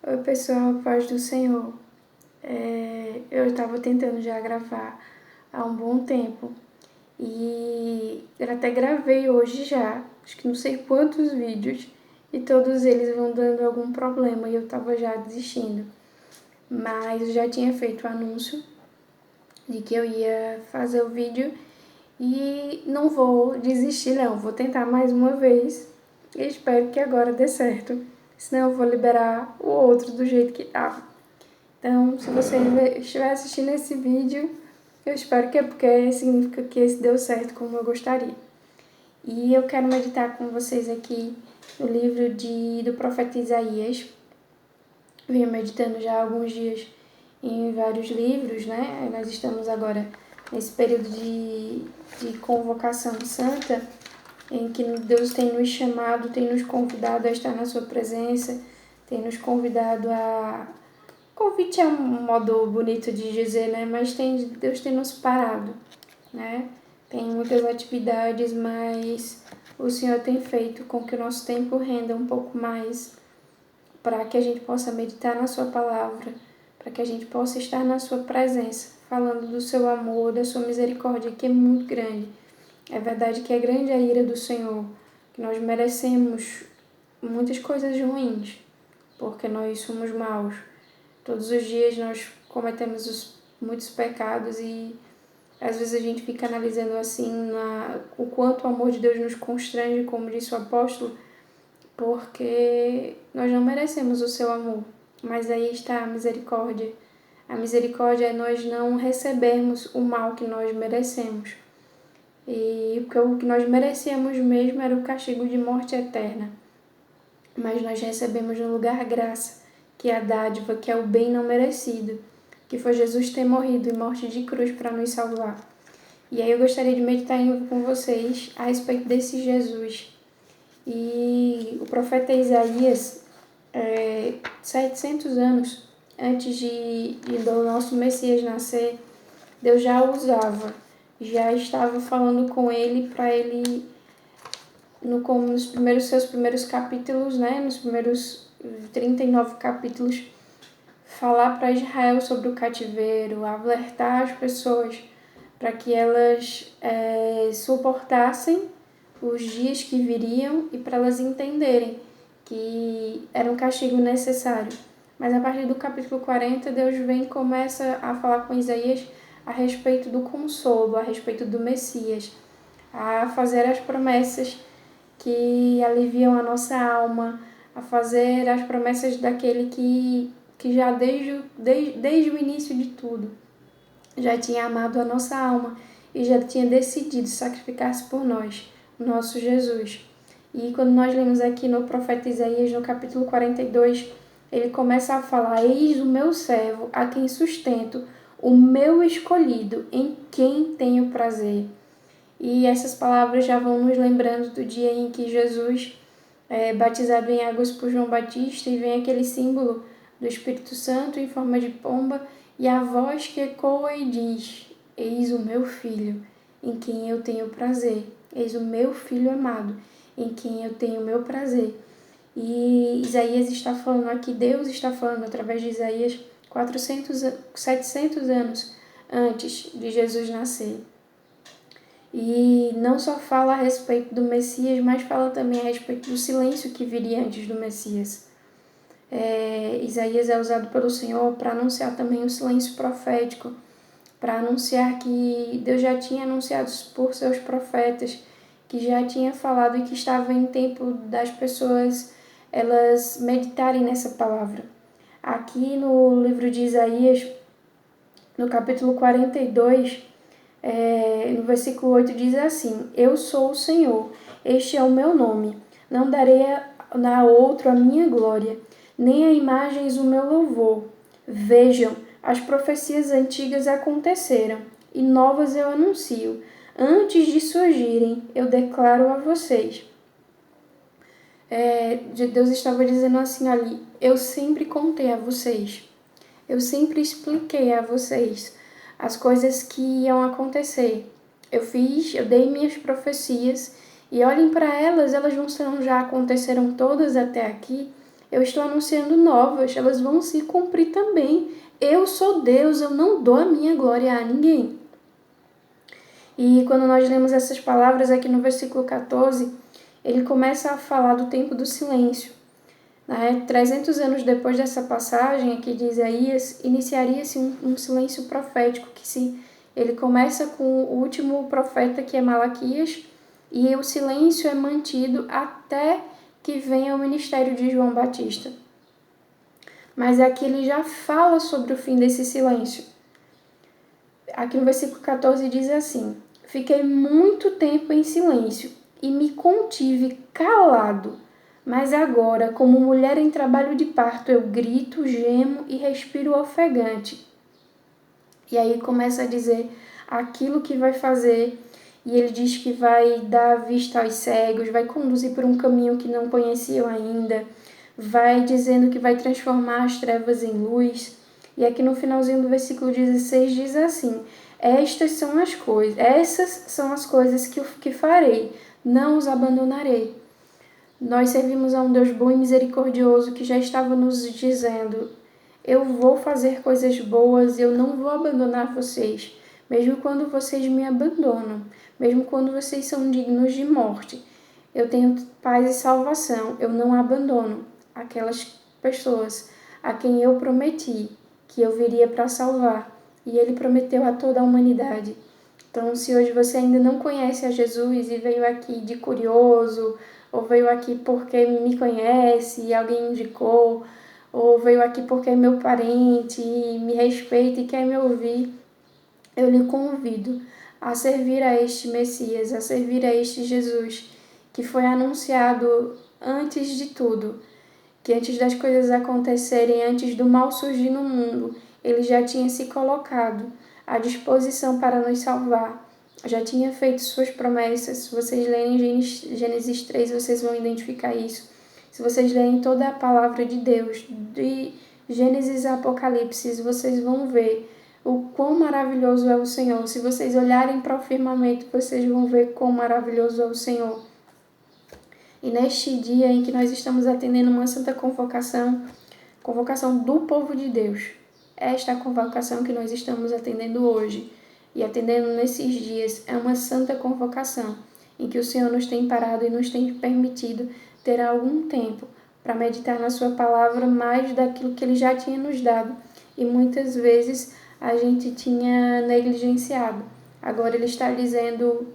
Oi pessoal, paz do Senhor. Eu estava tentando já gravar há um bom tempo e eu até gravei hoje já, acho que não sei quantos vídeos, e todos eles vão dando algum problema e eu estava já desistindo. Mas eu já tinha feito o anúncio de que eu ia fazer o vídeo e não vou desistir não, vou tentar mais uma vez e espero que agora dê certo, senão eu vou liberar o outro do jeito que estava. Então, se você estiver assistindo esse vídeo, eu espero que é porque significa que esse deu certo como eu gostaria. E eu quero meditar com vocês aqui no livro do profeta Isaías. Venho meditando já há alguns dias em vários livros, né? Nós estamos agora nesse período de convocação santa, em que Deus tem nos chamado, tem nos convidado a estar na sua presença, tem nos convidado a... Convite é um modo bonito de dizer, né? Mas Deus tem nos parado, né? Tem muitas atividades, mas o Senhor tem feito com que o nosso tempo renda um pouco mais para que a gente possa meditar na Sua palavra, para que a gente possa estar na Sua presença, falando do Seu amor, da Sua misericórdia, que é muito grande. É verdade que é grande a ira do Senhor, que nós merecemos muitas coisas ruins, porque nós somos maus. Todos os dias nós cometemos muitos pecados e às vezes a gente fica analisando assim o quanto o amor de Deus nos constrange, como disse o apóstolo, porque nós não merecemos o seu amor. Mas aí está a misericórdia. A misericórdia é nós não recebermos o mal que nós merecemos. E porque o que nós merecíamos mesmo era o castigo de morte eterna. Mas nós recebemos no lugar graça, que é a dádiva, que é o bem não merecido, que foi Jesus ter morrido em morte de cruz para nos salvar. E aí eu gostaria de meditar com vocês a respeito desse Jesus. E o profeta Isaías, 700 anos antes do nosso Messias nascer, Deus já o usava, já estava falando com ele para ele como nos seus primeiros capítulos, né, nos primeiros 39 capítulos, falar para Israel sobre o cativeiro, alertar as pessoas para que elas suportassem os dias que viriam e para elas entenderem que era um castigo necessário. Mas a partir do capítulo 40, Deus vem e começa a falar com Isaías a respeito do consolo, a respeito do Messias, a fazer as promessas que aliviam a nossa alma, a fazer as promessas daquele que já desde o início de tudo já tinha amado a nossa alma e já tinha decidido sacrificar-se por nós, o nosso Jesus. E quando nós lemos aqui no profeta Isaías, no capítulo 42, ele começa a falar: eis o meu servo, a quem sustento, o meu escolhido, em quem tenho prazer. E essas palavras já vão nos lembrando do dia em que Jesus é batizado em águas por João Batista e vem aquele símbolo do Espírito Santo em forma de pomba e a voz que ecoa e diz: eis o meu filho, em quem eu tenho prazer. Eis o meu filho amado, em quem eu tenho meu prazer. E Isaías está falando aqui, Deus está falando através de Isaías 700 anos antes de Jesus nascer. E não só fala a respeito do Messias, mas fala também a respeito do silêncio que viria antes do Messias. Isaías é usado pelo Senhor para anunciar também o silêncio profético, para anunciar que Deus já tinha anunciado por seus profetas, que já tinha falado e que estava em tempo das pessoas elas meditarem nessa palavra. Aqui no livro de Isaías, no capítulo 42, no versículo 8 diz assim: eu sou o Senhor, este é o meu nome, não darei a outro a minha glória, nem a imagens o meu louvor. Vejam, as profecias antigas aconteceram, e novas eu anuncio. Antes de surgirem, eu declaro a vocês. Deus estava dizendo assim ali: eu sempre contei a vocês, eu sempre expliquei a vocês as coisas que iam acontecer. Eu dei minhas profecias e olhem para elas, elas não já aconteceram todas até aqui. eu estou anunciando novas, elas vão se cumprir também. Eu sou Deus, eu não dou a minha glória a ninguém. E quando nós lemos essas palavras aqui no versículo 14, ele começa a falar do tempo do silêncio. 300 anos depois dessa passagem aqui de Isaías, iniciaria-se um silêncio profético, ele começa com o último profeta, que é Malaquias, e o silêncio é mantido até que venha o ministério de João Batista. Mas aqui ele já fala sobre o fim desse silêncio. Aqui no versículo 14 diz assim: fiquei muito tempo em silêncio e me contive calado, mas agora, como mulher em trabalho de parto, eu grito, gemo e respiro ofegante. E aí começa a dizer aquilo que vai fazer, e ele diz que vai dar vista aos cegos, vai conduzir por um caminho que não conheciam ainda, vai dizendo que vai transformar as trevas em luz. E aqui no finalzinho do versículo 16 diz assim: essas são as coisas que farei, não os abandonarei. Nós servimos a um Deus bom e misericordioso que já estava nos dizendo: eu vou fazer coisas boas, eu não vou abandonar vocês, mesmo quando vocês me abandonam, mesmo quando vocês são dignos de morte. Eu tenho paz e salvação, eu não abandono aquelas pessoas a quem eu prometi que eu viria para salvar, e ele prometeu a toda a humanidade. Então, se hoje você ainda não conhece a Jesus e veio aqui de curioso, ou veio aqui porque me conhece e alguém indicou, ou veio aqui porque é meu parente e me respeita e quer me ouvir, eu lhe convido a servir a este Messias, a servir a este Jesus, que foi anunciado antes de tudo, que antes das coisas acontecerem, antes do mal surgir no mundo, ele já tinha se colocado à disposição para nos salvar. Já tinha feito suas promessas. Se vocês lerem Gênesis 3, vocês vão identificar isso. Se vocês lerem toda a palavra de Deus, de Gênesis a Apocalipse, vocês vão ver o quão maravilhoso é o Senhor. Se vocês olharem para o firmamento, vocês vão ver quão maravilhoso é o Senhor. E neste dia em que nós estamos atendendo uma santa convocação do povo de Deus, esta é a convocação que nós estamos atendendo hoje e atendendo nesses dias, é uma santa convocação em que o Senhor nos tem parado e nos tem permitido ter algum tempo para meditar na sua palavra mais daquilo que ele já tinha nos dado e muitas vezes a gente tinha negligenciado. Agora ele está dizendo: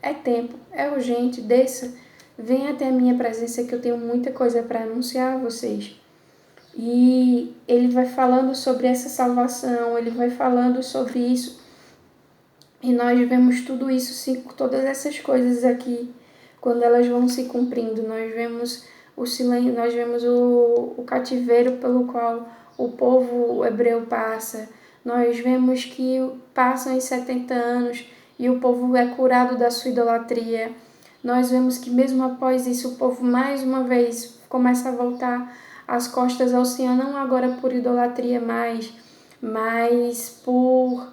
é tempo, é urgente, desça, venha até a minha presença que eu tenho muita coisa para anunciar a vocês. E ele vai falando sobre essa salvação, ele vai falando sobre isso. E nós vemos tudo isso, todas essas coisas aqui, quando elas vão se cumprindo. Nós vemos o silêncio, nós vemos o cativeiro pelo qual o povo hebreu passa. Nós vemos que passam os 70 anos e o povo é curado da sua idolatria. Nós vemos que mesmo após isso o povo mais uma vez começa a voltar as costas ao Senhor, não agora por idolatria mais, mas por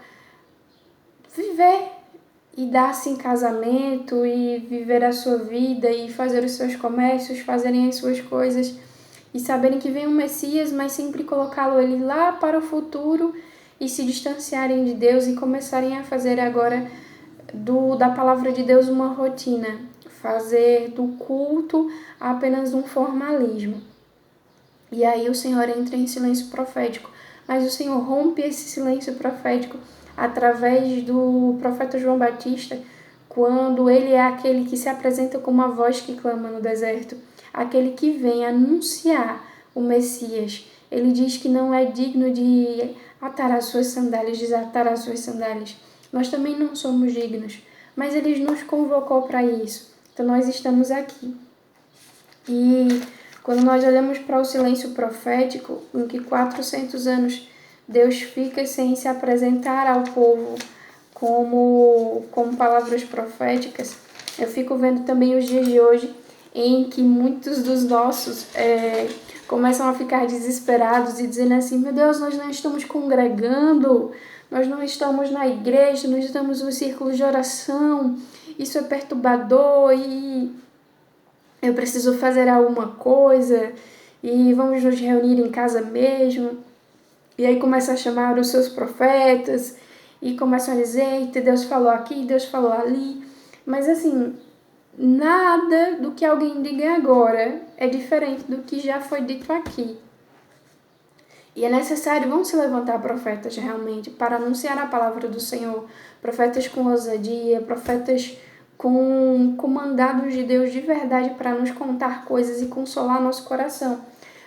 viver e dar-se em casamento e viver a sua vida e fazer os seus comércios, fazerem as suas coisas e saberem que vem um Messias, mas sempre colocá-lo ele lá para o futuro e se distanciarem de Deus e começarem a fazer agora da palavra de Deus uma rotina, fazer do culto apenas um formalismo. E aí o Senhor entra em silêncio profético, mas o Senhor rompe esse silêncio profético através do profeta João Batista, quando ele é aquele que se apresenta como uma voz que clama no deserto, aquele que vem anunciar o Messias. Ele diz que não é digno de atar as suas sandálias, desatar as suas sandálias. Nós também não somos dignos, mas ele nos convocou para isso. Então nós estamos aqui. E quando nós olhamos para o silêncio profético, em que 400 anos Deus fica sem se apresentar ao povo como palavras proféticas, eu fico vendo também os dias de hoje em que muitos dos nossos começam a ficar desesperados e dizendo assim: meu Deus, nós não estamos congregando, nós não estamos na igreja, nós estamos no círculo de oração, isso é perturbador e eu preciso fazer alguma coisa. e vamos nos reunir em casa mesmo. E aí começa a chamar os seus profetas e começam a dizer, eita, Deus falou aqui, Deus falou ali. Mas assim, nada do que alguém diga agora é diferente do que já foi dito aqui. E é necessário, vão se levantar profetas realmente para anunciar a palavra do Senhor. Profetas com ousadia, profetas com mandados de Deus de verdade para nos contar coisas e consolar nosso coração.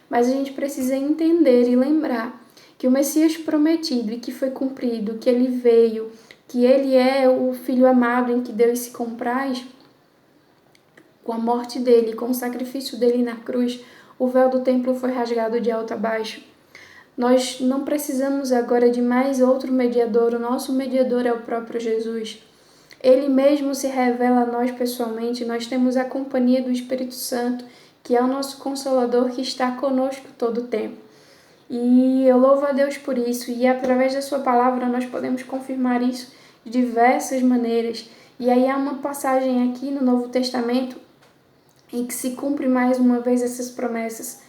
Mas a gente precisa entender e lembrar que o Messias prometido e que foi cumprido, que ele veio, que ele é o Filho amado em que Deus se compraz, com a morte dele, com o sacrifício dele na cruz, o véu do templo foi rasgado de alto a baixo. Nós não precisamos agora de mais outro mediador, o nosso mediador é o próprio Jesus. Ele mesmo se revela a nós pessoalmente, nós temos a companhia do Espírito Santo, que é o nosso Consolador que está conosco todo o tempo. E eu louvo a Deus por isso, e através da sua palavra nós podemos confirmar isso de diversas maneiras. E aí há uma passagem aqui no Novo Testamento em que se cumpre mais uma vez essas promessas.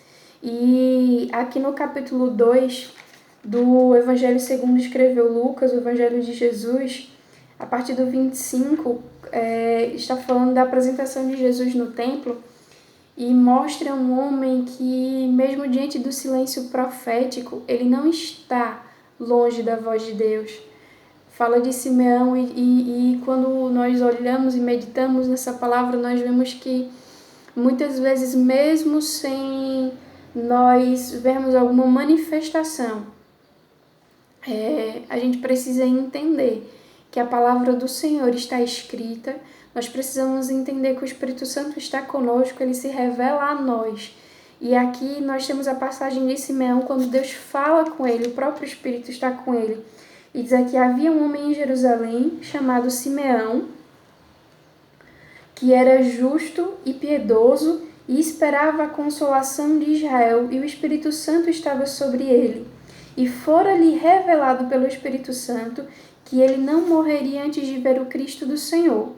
E aqui no capítulo 2 do Evangelho segundo escreveu Lucas, o Evangelho de Jesus, a partir do 25, está falando da apresentação de Jesus no templo e mostra um homem que, mesmo diante do silêncio profético, ele não está longe da voz de Deus. Fala de Simeão e quando nós olhamos e meditamos nessa palavra, nós vemos que muitas vezes, mesmo sem nós vermos alguma manifestação, a gente precisa entender que a palavra do Senhor está escrita, nós precisamos entender que o Espírito Santo está conosco, ele se revela a nós. E aqui nós temos a passagem de Simeão, quando Deus fala com ele, o próprio Espírito está com ele. E diz aqui, havia um homem em Jerusalém chamado Simeão, que era justo e piedoso e esperava a consolação de Israel, e o Espírito Santo estava sobre ele. E fora-lhe revelado pelo Espírito Santo que ele não morreria antes de ver o Cristo do Senhor.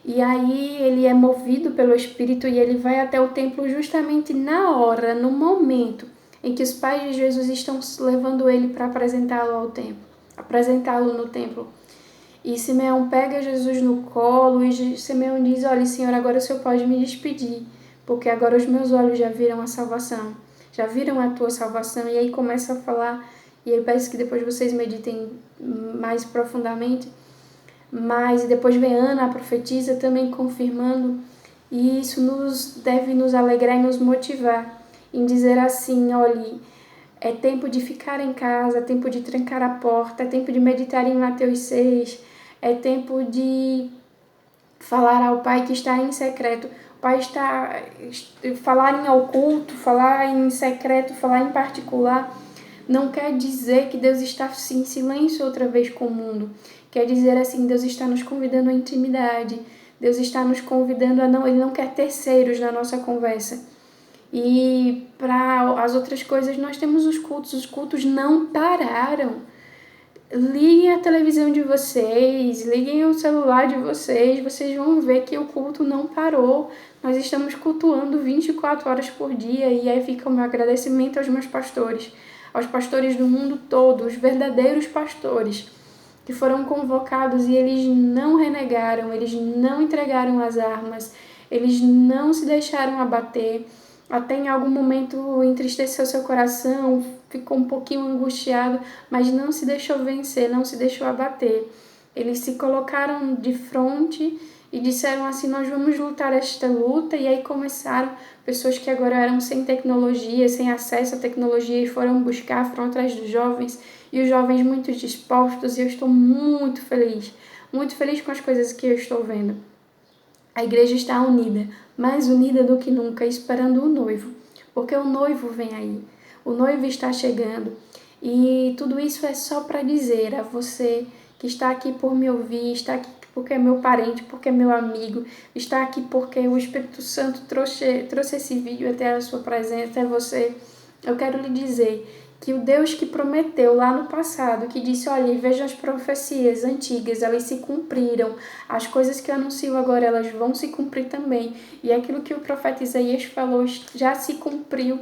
E aí ele é movido pelo Espírito e ele vai até o templo justamente na hora, no momento em que os pais de Jesus estão levando ele para apresentá-lo no templo. E Simeão pega Jesus no colo e Simeão diz, olha, Senhor, agora o Senhor pode me despedir, porque agora os meus olhos já viram a salvação, já viram a tua salvação. E aí começa a falar, e eu peço que depois vocês meditem mais profundamente, mas depois vem Ana, a profetisa, também confirmando, e isso deve nos alegrar e nos motivar em dizer assim, olhe, é tempo de ficar em casa, é tempo de trancar a porta, é tempo de meditar em Mateus 6, é tempo de falar ao Pai que está em secreto. O Pai está... Falar em oculto, falar em secreto, falar em particular, não quer dizer que Deus está em silêncio outra vez com o mundo. Quer dizer assim, Deus está nos convidando à intimidade. Deus está nos convidando a não... Ele não quer terceiros na nossa conversa. E para as outras coisas nós temos os cultos não pararam. Liguem a televisão de vocês, liguem o celular de vocês vão ver que o culto não parou. Nós estamos cultuando 24 horas por dia e aí fica o meu agradecimento aos meus pastores, aos pastores do mundo todo, os verdadeiros pastores que foram convocados e eles não renegaram, eles não entregaram as armas, eles não se deixaram abater. Até em algum momento entristeceu seu coração, ficou um pouquinho angustiado, mas não se deixou vencer, não se deixou abater. Eles se colocaram de frente e disseram assim, nós vamos lutar esta luta. E aí começaram pessoas que agora eram sem tecnologia, sem acesso à tecnologia e foram foram atrás dos jovens. E os jovens muito dispostos, e eu estou muito feliz com as coisas que eu estou vendo. A igreja está unida, mais unida do que nunca, esperando o noivo, porque o noivo vem aí, o noivo está chegando. E tudo isso é só para dizer a você que está aqui por me ouvir, está aqui porque é meu parente, porque é meu amigo, está aqui porque o Espírito Santo trouxe esse vídeo até a sua presença, até você. Eu quero lhe dizer que o Deus que prometeu lá no passado, que disse, olha, vejam as profecias antigas, elas se cumpriram, as coisas que eu anuncio agora, elas vão se cumprir também, e aquilo que o profeta Isaías falou já se cumpriu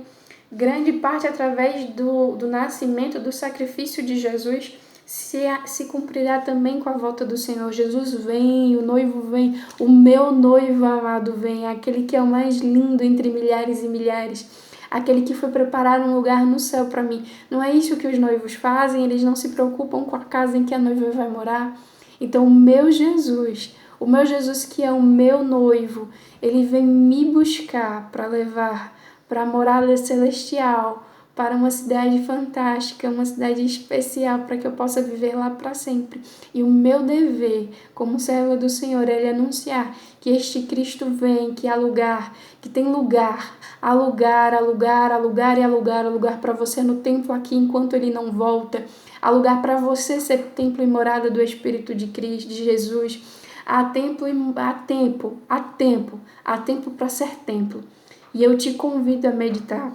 grande parte através do nascimento, do sacrifício de Jesus, se cumprirá também com a volta do Senhor. Jesus vem, o noivo vem, o meu noivo amado vem, aquele que é o mais lindo entre milhares e milhares, aquele que foi preparar um lugar no céu para mim. Não é isso que os noivos fazem, eles não se preocupam com a casa em que a noiva vai morar. Então, o meu Jesus que é o meu noivo, ele vem me buscar para levar para a morada celestial, para uma cidade fantástica, uma cidade especial, para que eu possa viver lá para sempre. E o meu dever, como serva do Senhor, é anunciar que este Cristo vem, que há lugar, que tem lugar, há lugar para você no templo aqui enquanto ele não volta. Há lugar para você ser templo e morada do Espírito de Cristo, de Jesus. Há tempo para ser templo. E eu te convido a meditar.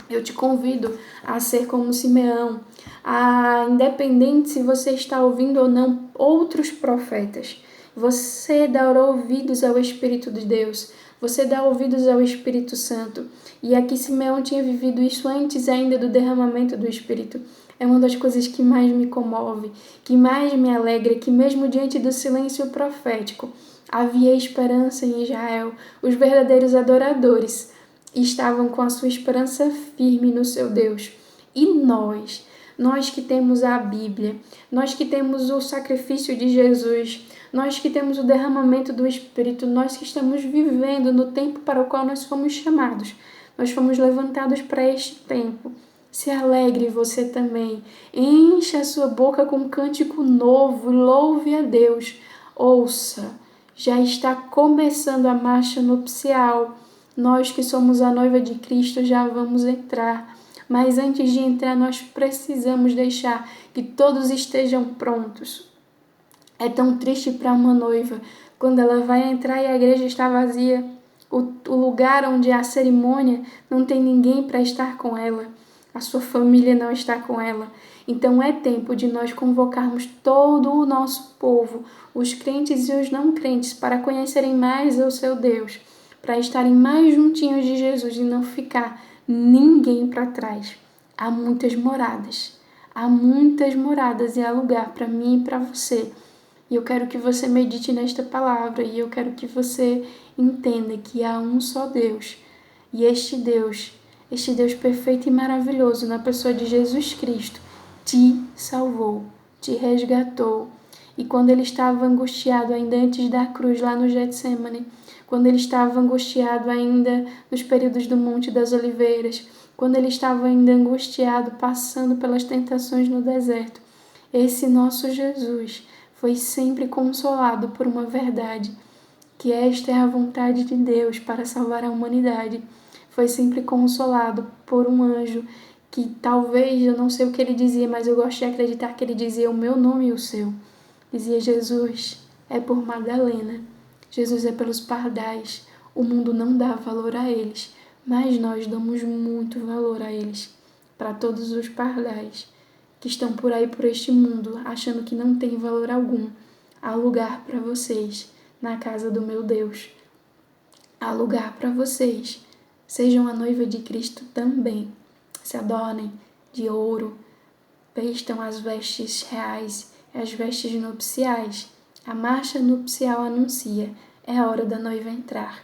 Eu te convido a ser como Simeão, independente se você está ouvindo ou não outros profetas, você dá ouvidos ao Espírito de Deus, você dá ouvidos ao Espírito Santo. E aqui Simeão tinha vivido isso antes ainda do derramamento do Espírito. É uma das coisas que mais me comove, que mais me alegra, que mesmo diante do silêncio profético, havia esperança em Israel. Os verdadeiros adoradores estavam com a sua esperança firme no seu Deus. E nós que temos a Bíblia, nós que temos o sacrifício de Jesus, nós que temos o derramamento do Espírito, nós que estamos vivendo no tempo para o qual nós fomos chamados, nós fomos levantados para este tempo. Se alegre você também, encha a sua boca com um cântico novo, louve a Deus, ouça, já está começando a marcha nupcial. Nós que somos a noiva de Cristo já vamos entrar, mas antes de entrar nós precisamos deixar que todos estejam prontos. É tão triste para uma noiva quando ela vai entrar e a igreja está vazia. O lugar onde há a cerimônia não tem ninguém para estar com ela. A sua família não está com ela. Então é tempo de nós convocarmos todo o nosso povo, os crentes e os não crentes, para conhecerem mais o seu Deus, para estarem mais juntinhos de Jesus e não ficar ninguém para trás. Há muitas moradas e há lugar para mim e para você. E eu quero que você medite nesta palavra e eu quero que você entenda que há um só Deus. E este Deus perfeito e maravilhoso na pessoa de Jesus Cristo, te salvou, te resgatou. E quando ele estava angustiado ainda antes da cruz lá no Getsemane, quando ele estava angustiado ainda nos períodos do Monte das Oliveiras, quando ele estava ainda angustiado passando pelas tentações no deserto, esse nosso Jesus foi sempre consolado por uma verdade, que esta é a vontade de Deus para salvar a humanidade. Foi sempre consolado por um anjo que talvez, eu não sei o que ele dizia, mas eu gosto de acreditar que ele dizia o meu nome e o seu. Dizia: Jesus é por Madalena, Jesus é pelos pardais. O mundo não dá valor a eles, mas nós damos muito valor a eles. Para todos os pardais que estão por aí por este mundo, achando que não tem valor algum, há lugar para vocês na casa do meu Deus. Há lugar para vocês. Sejam a noiva de Cristo também. Se adornem de ouro, vestam as vestes reais, as vestes nupciais. A marcha nupcial anuncia: é a hora da noiva entrar.